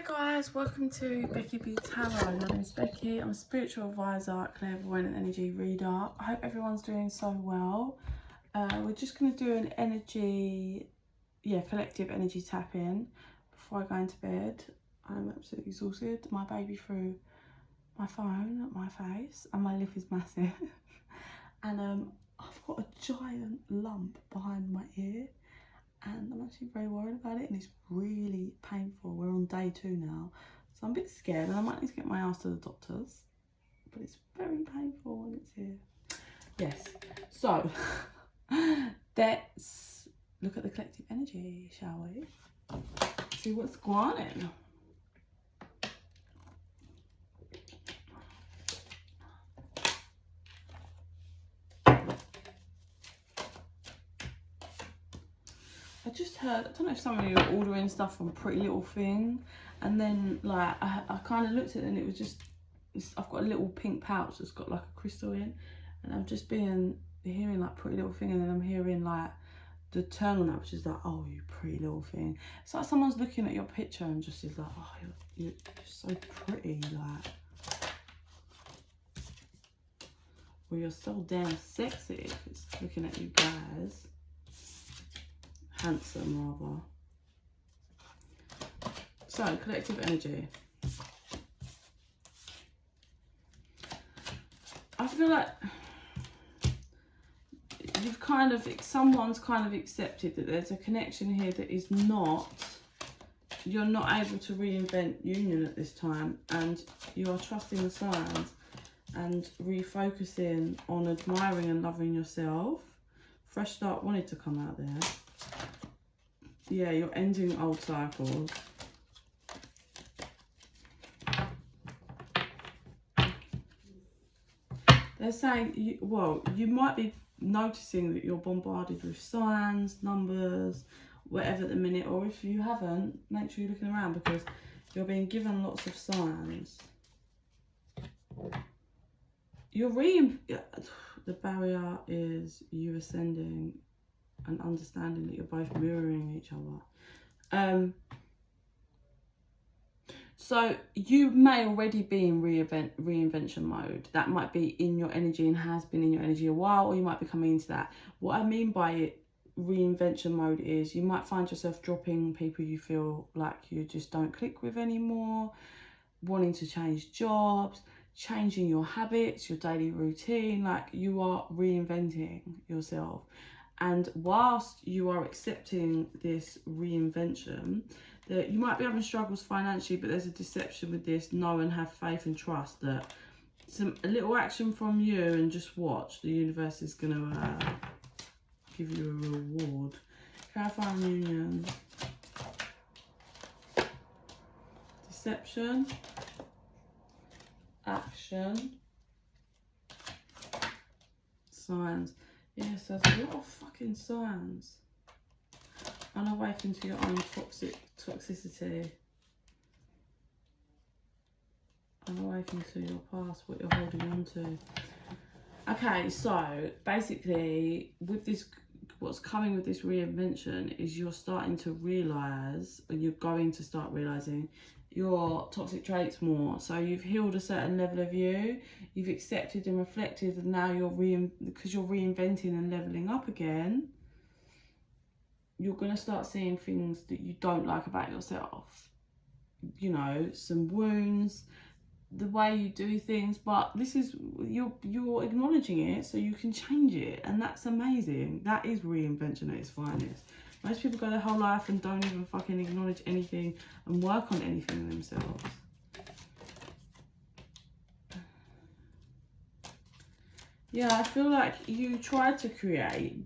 guys, welcome to Becky Tarot. My name is Becky. I'm a spiritual advisor, clairvoyant and energy reader. I hope everyone's doing so well. We're just going to do an energy, collective energy tapping before I go into bed. I'm absolutely exhausted. My baby threw my phone at my face and my lip is massive. And I've got a giant lump behind my ear. And I'm actually very worried about it, and it's really painful. We're on day 2 now, so I'm a bit scared, and I might need to get my ass to the doctors, but it's very painful when it's here. Yes, so let's look at the collective energy, shall we? See what's going on. I just heard, I don't know if some of you are ordering stuff from Pretty Little Thing, and then like I kind of looked at it and it was just, I've got a little pink pouch that's got like a crystal in, and I'm just hearing like Pretty Little Thing, and then I'm hearing like the turn on that, which is like, oh, you pretty little thing. It's like someone's looking at your picture and just is like, oh, you're so pretty, like, well, you're so damn sexy if it's looking at you guys. Handsome, rather. So, collective energy. I feel like someone's kind of accepted that there's a connection here that is not, you're not able to reinvent union at this time, and you are trusting the signs and refocusing on admiring and loving yourself. Fresh start wanted to come out there. Yeah, you're ending old cycles. They're saying, you might be noticing that you're bombarded with signs, numbers, whatever at the minute, or if you haven't, make sure you're looking around because you're being given lots of signs. The barrier is you ascending and understanding that you're both mirroring each other. So you may already be in reinvention mode. That might be in your energy and has been in your energy a while, or you might be coming into that. What I mean by it, reinvention mode, is you might find yourself dropping people you feel like you just don't click with anymore, wanting to change jobs, changing your habits, your daily routine, like you are reinventing yourself. And whilst you are accepting this reinvention, that you might be having struggles financially, but there's a deception with this. Know and have faith and trust that a little action from you, and just watch, the universe is going to give you a reward. Clarifying union. Deception. Action. Signs. Yes, there's a lot of fucking signs. Unawaken to your own toxicity. Unawaken to your past, what you're holding on to. Okay, so basically with this, what's coming with this reinvention is you're starting to realise, and you're going to start realising, your toxic traits more. So you've healed a certain level of you, you've accepted and reflected, and now because you're reinventing and leveling up again, you're going to start seeing things that you don't like about yourself. You know, some wounds, the way you do things, but this is, you're acknowledging it so you can change it, and that's amazing. That is reinvention at its finest. Most people go their whole life and don't even fucking acknowledge anything and work on anything themselves. Yeah, I feel like you tried to create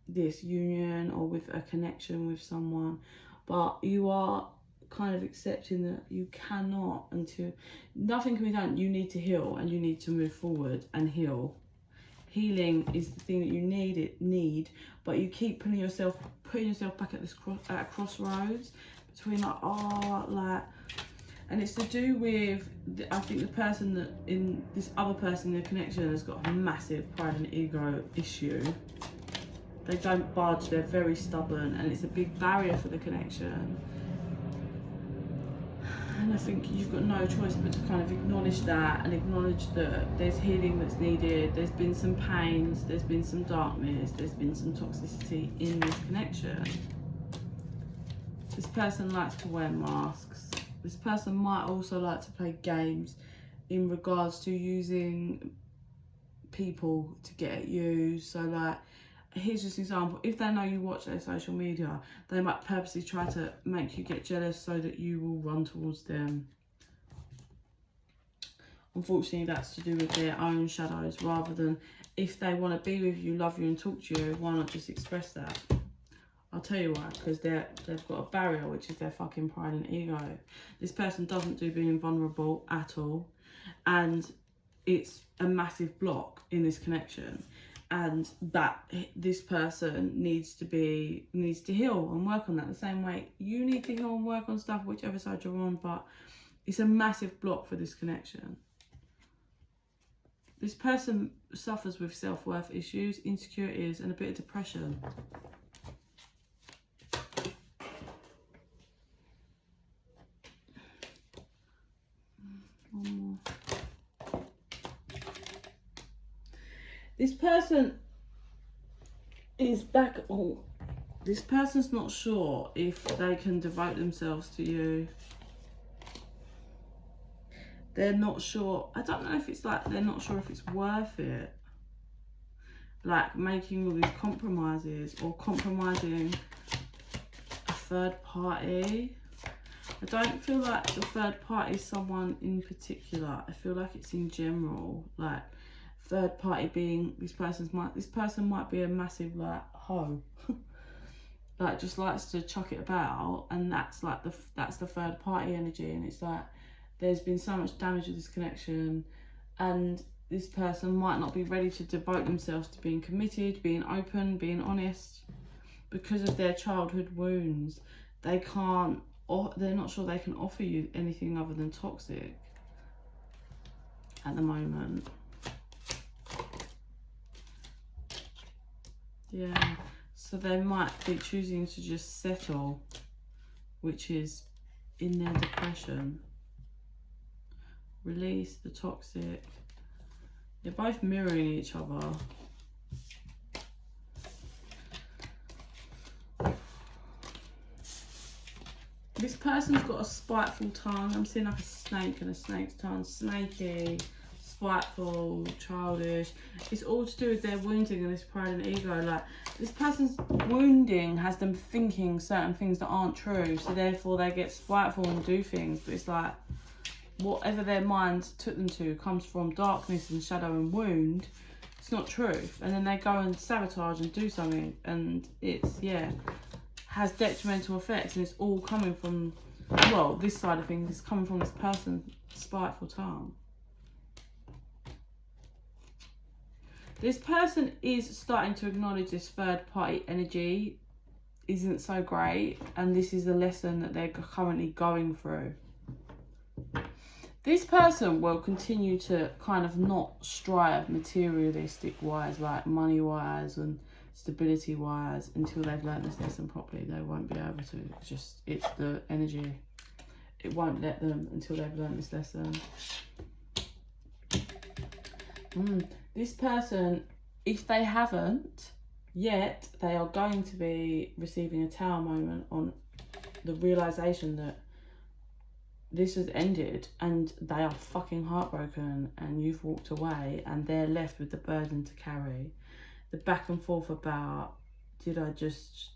this union or with a connection with someone, but you are kind of accepting that you cannot, until nothing can be done. You need to heal, and you need to move forward and heal. Healing is the thing that you need, but you keep putting yourself back at this crossroads between and it's to do with I think the person that in this other person in the connection has got a massive pride and ego issue. They don't budge, they're very stubborn, and it's a big barrier for the connection. of think you've got no choice but to kind of acknowledge that, and acknowledge that there's healing that's needed. There's been some pains, there's been some darkness, there's been some toxicity in this connection. This person likes to wear masks. This person might also like to play games in regards to using people to get at you. So like, here's just an example. If they know you watch their social media, they might purposely try to make you get jealous so that you will run towards them. Unfortunately, that's to do with their own shadows, rather than if they want to be with you, love you and talk to you, why not just express that? I'll tell you why, because they've got a barrier, which is their fucking pride and ego. This person doesn't do being vulnerable at all, and it's a massive block in this connection. And that this person needs to heal and work on that the same way you need to heal and work on stuff, whichever side you're on. But it's a massive block for this connection. This person suffers with self-worth issues, insecurities, and a bit of depression. This person is back. Oh, this person's not sure if they can devote themselves to you. They're not sure. I don't know if it's like they're not sure if it's worth it. Like making all these compromises or compromising a third party. I don't feel like the third party is someone in particular. I feel like it's in general. Like third party being this person might be a massive like hoe. Like just likes to chuck it about, and that's like that's the third party energy. And it's like there's been so much damage with this connection, and this person might not be ready to devote themselves to being committed, being open, being honest, because of their childhood wounds. They can't, or they're not sure they can offer you anything other than toxic at the moment. Yeah, so they might be choosing to just settle, which is in their depression. Release the toxic. They're both mirroring each other. This person's got a spiteful tongue. I'm seeing like a snake and a snake's tongue. Snaky, spiteful, childish. It's all to do with their wounding and this pride and ego. Like this person's wounding has them thinking certain things that aren't true, so therefore they get spiteful and do things. But it's like whatever their mind took them to comes from darkness and shadow and wound. It's not truth, and then they go and sabotage and do something, and it's has detrimental effects, and it's all coming from, well, this side of things is coming from this person's spiteful tongue. This person is starting to acknowledge this third party energy isn't so great, and this is a lesson that they're currently going through. This person will continue to kind of not strive materialistic wise, like money wise and stability wise, until they've learned this lesson properly. They won't be able to. It's the energy. It won't let them until they've learned this lesson. This person, if they haven't yet, they are going to be receiving a Tower moment on the realization that this has ended and they are fucking heartbroken, and you've walked away and they're left with the burden to carry. The back and forth about, did I just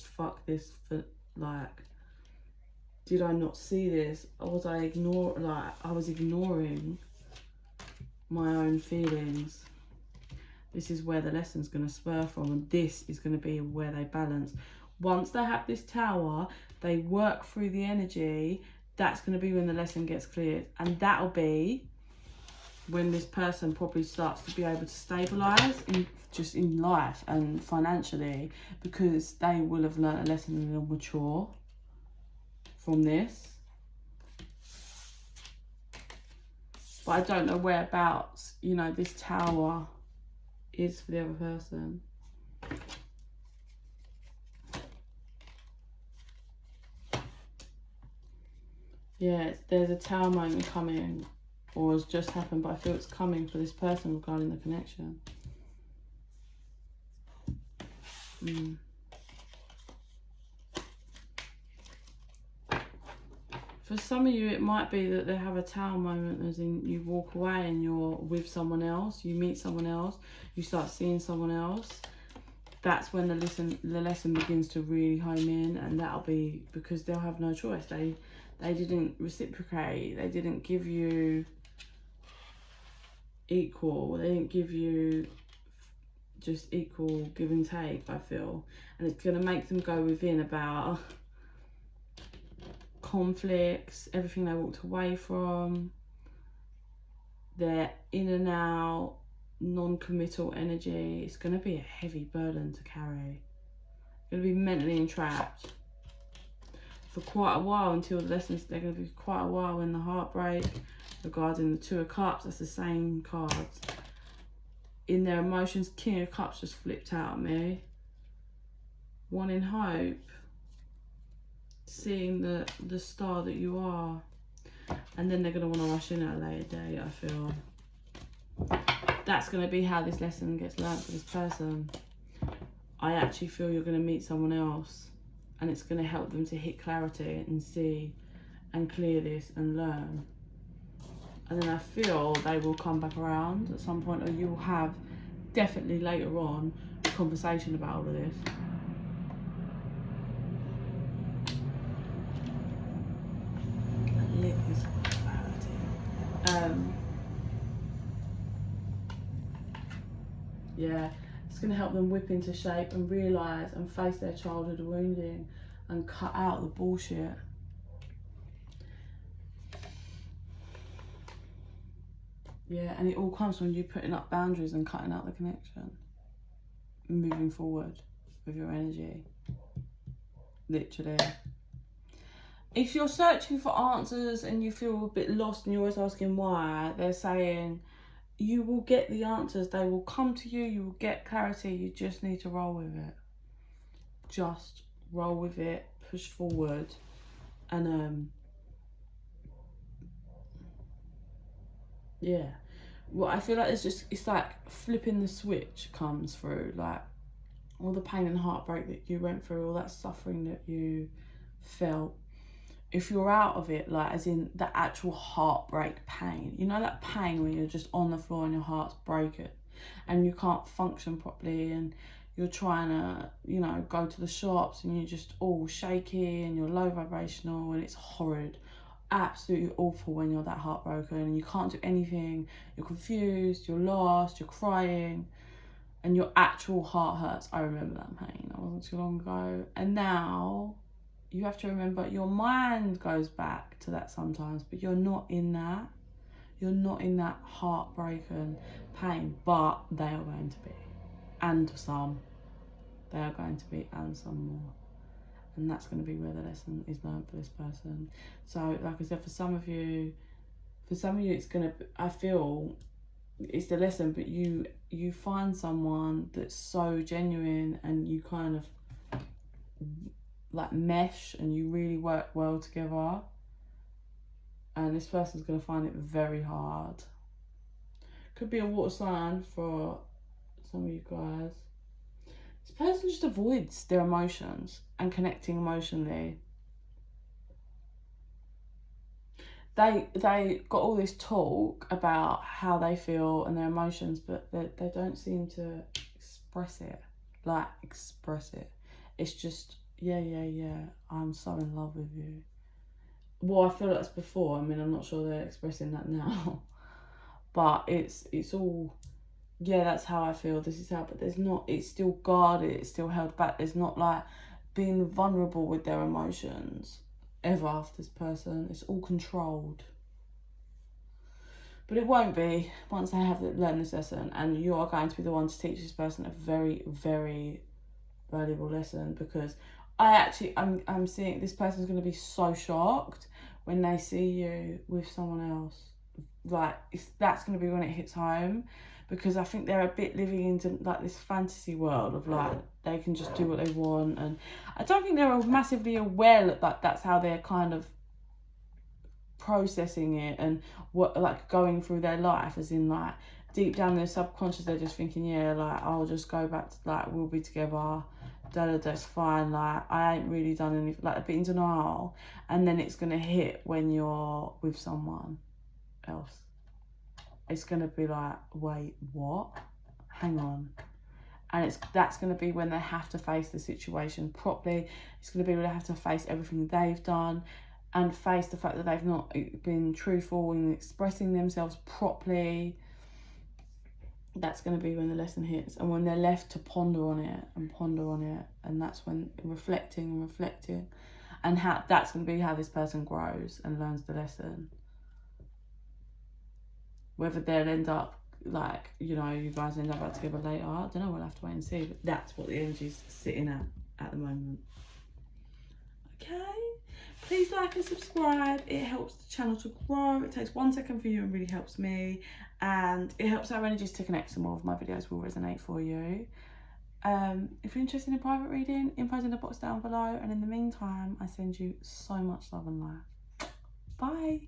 fuck this for, like, did I not see this? Or was I I was ignoring my own feelings. This is where the lesson's going to spur from, and this is going to be where they balance. Once they have this Tower, they work through the energy. That's going to be when the lesson gets cleared, and that'll be when this person probably starts to be able to stabilise just in life and financially, because they will have learnt a lesson and will mature from this. But I don't know whereabouts, you know, this Tower is for the other person. Yeah, there's a tower moment coming, or has just happened, but I feel it's coming for this person regarding the connection. For some of you, it might be that they have a tower moment, as in you walk away and you're with someone else, you meet someone else, you start seeing someone else. That's when the lesson begins to really home in, and that'll be because they'll have no choice. They didn't reciprocate. They didn't give you equal. They didn't give you just equal give and take, I feel. And it's going to make them go within about conflicts, everything they walked away from, their in and out, non-committal energy. It's going to be a heavy burden to carry. It's going to be mentally entrapped for quite a while until the lessons. They're going to be quite a while in the heartbreak regarding the Two of Cups. That's the same cards. In their emotions, King of Cups just flipped out at me. Wanting hope, seeing the star that you are, and then they're going to want to rush in at a later date, I feel. That's going to be how this lesson gets learnt for this person. I actually feel you're going to meet someone else, and it's going to help them to hit clarity and see and clear this and learn. And then I feel they will come back around at some point, or you will have definitely later on a conversation about all of this. Lit is clarity. Yeah, it's going to help them whip into shape and realise and face their childhood wounding and cut out the bullshit. Yeah, and it all comes from you putting up boundaries and cutting out the connection. Moving forward with your energy. Literally. If you're searching for answers and you feel a bit lost and you're always asking why, they're saying you will get the answers. They will come to you. You will get clarity. You just need to roll with it. Just roll with it. Push forward. And yeah. Well, I feel like it's like flipping the switch comes through. Like all the pain and heartbreak that you went through, all that suffering that you felt. If you're out of it, like as in the actual heartbreak pain, you know that pain when you're just on the floor and your heart's breaking and you can't function properly and you're trying to, you know, go to the shops and you're just all shaky and you're low vibrational and it's horrid, absolutely awful when you're that heartbroken and you can't do anything, you're confused, you're lost, you're crying and your actual heart hurts. I remember that pain, that wasn't too long ago. And now you have to remember your mind goes back to that sometimes, but you're not in that. You're not in that heartbroken pain, but they are going to be. And some. They are going to be, and some more. And that's going to be where the lesson is learned for this person. So, like I said, for some of you, it's going to, I feel, it's the lesson, but you find someone that's so genuine and you kind of like mesh and you really work well together, and this person's going to find it very hard. Could be a water sign for some of you guys. This person just avoids their emotions and connecting emotionally. They got all this talk about how they feel and their emotions, but they don't seem to express it. It's just yeah, I'm so in love with you. Well, I feel that's before. I mean, I'm not sure they're expressing that now. But it's all, yeah, that's how I feel. This is how, but there's not, it's still guarded, it's still held back. There's not like being vulnerable with their emotions ever after this person. It's all controlled. But it won't be once they have learned this lesson, and you are going to be the one to teach this person a very, very valuable lesson, because I'm seeing this person's going to be so shocked when they see you with someone else. Like, that's going to be when it hits home, because I think they're a bit living into like this fantasy world of like they can just do what they want, and I don't think they're massively aware that that's how they're kind of processing it and what, like, going through their life, as in, like, deep down their subconscious, they're just thinking, yeah, like, I'll just go back to, like, we'll be together, that's fine, like, I ain't really done anything, like, a bit in denial. And then it's going to hit when you're with someone else. It's going to be like, wait, what? Hang on. And that's going to be when they have to face the situation properly. It's going to be when they have to face everything they've done and face the fact that they've not been truthful in expressing themselves properly. That's going to be when the lesson hits, and when they're left to ponder on it, and that's when reflecting, and how that's going to be how this person grows and learns the lesson. Whether they'll end up, like, you know, you guys end up together later, I don't know, we'll have to wait and see, but that's what the energy's sitting at the moment. Okay, please like and subscribe. It helps the channel to grow. It takes 1 second for you and really helps me, and it helps our energies to connect, so more of my videos will resonate for you. If you're interested in a private reading, info's in the box down below, and in the meantime, I send you so much love and light. Bye.